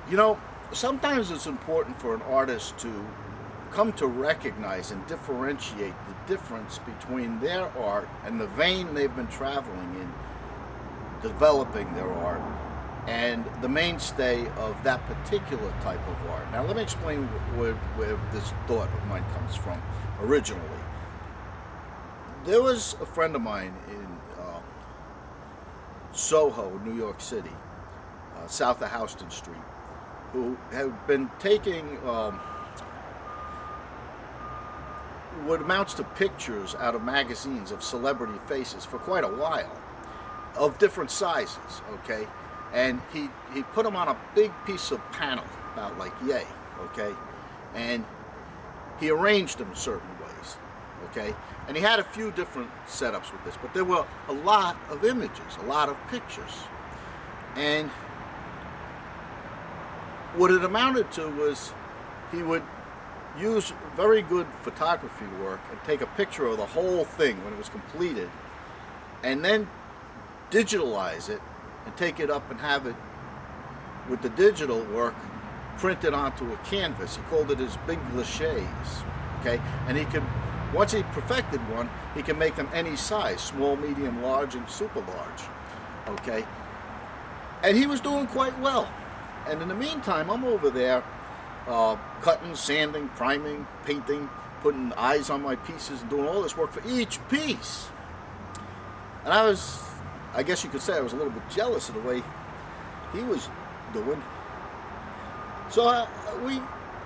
You know, sometimes it's important for an artist to come to recognize and differentiate the difference between their art and the vein they've been traveling in, developing their art, and the mainstay of that particular type of art. Now, let me explain where this thought of mine comes from originally. There was a friend of mine in Soho, New York City, south of Houston Street, who have been taking what amounts to pictures out of magazines of celebrity faces for quite a while, of different sizes, okay? And he put them on a big piece of panel, about like yay, okay? And he arranged them certain ways, okay? And he had a few different setups with this, but there were a lot of images, a lot of pictures. And what it amounted to was he would use very good photography work and take a picture of the whole thing when it was completed, and then digitalize it and take it up and have it with the digital work printed onto a canvas. He called it his big cliches, okay? And he could, once he perfected one, he can make them any size, small, medium, large, and super large, okay? And he was doing quite well. And in the meantime, I'm over there cutting, sanding, priming, painting, putting eyes on my pieces and doing all this work for each piece. And I guess you could say I was a little bit jealous of the way he was doing. So we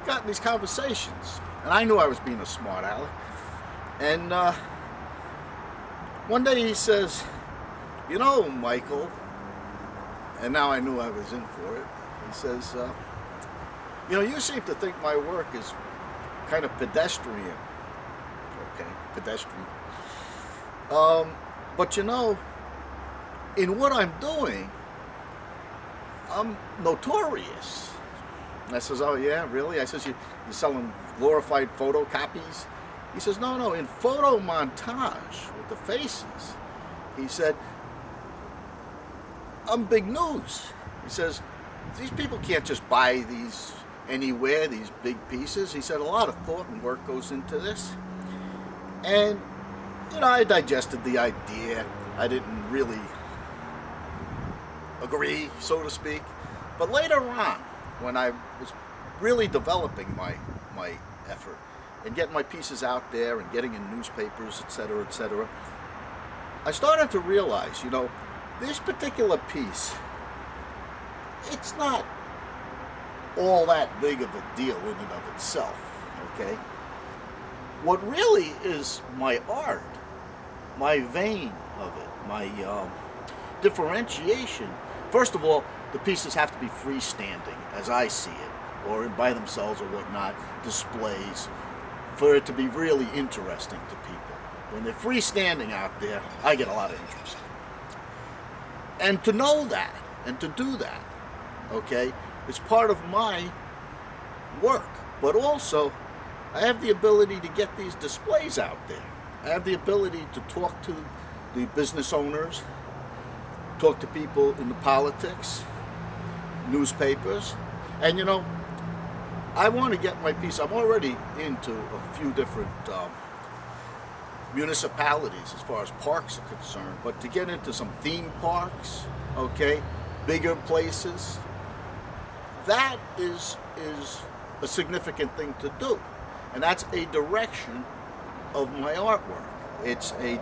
got in these conversations, and I knew I was being a smart aleck. And one day he says, "You know, Michael," and now I knew I was in for it. He says, "You know, you seem to think my work is kind of pedestrian." Okay, pedestrian. But you know, in what I'm doing, I'm notorious. And I says, "Oh yeah, really?" I says, "You're selling glorified photocopies?" He says, No, in photo montage with the faces." He said, "I'm big news." He says, "These people can't just buy these anywhere, these big pieces." He said, "A lot of thought and work goes into this." And, you know, I digested the idea. I didn't really agree, so to speak. But later on, when I was really developing my effort and getting my pieces out there and getting in newspapers, etc., I started to realize, you know, this particular piece, it's not all that big of a deal in and of itself, okay? What really is my art, my vein of it, my differentiation, first of all, the pieces have to be freestanding, as I see it, or by themselves or whatnot, displays, for it to be really interesting to people. When they're freestanding out there, I get a lot of interest. And to know that, and to do that, okay, is part of my work. But also, I have the ability to get these displays out there. I have the ability to talk to the business owners, talk to people in the politics, newspapers, and you know, I want to get my piece. I'm already into a few different municipalities as far as parks are concerned, but to get into some theme parks, okay, bigger places, that is a significant thing to do, and that's a direction of my artwork. It's a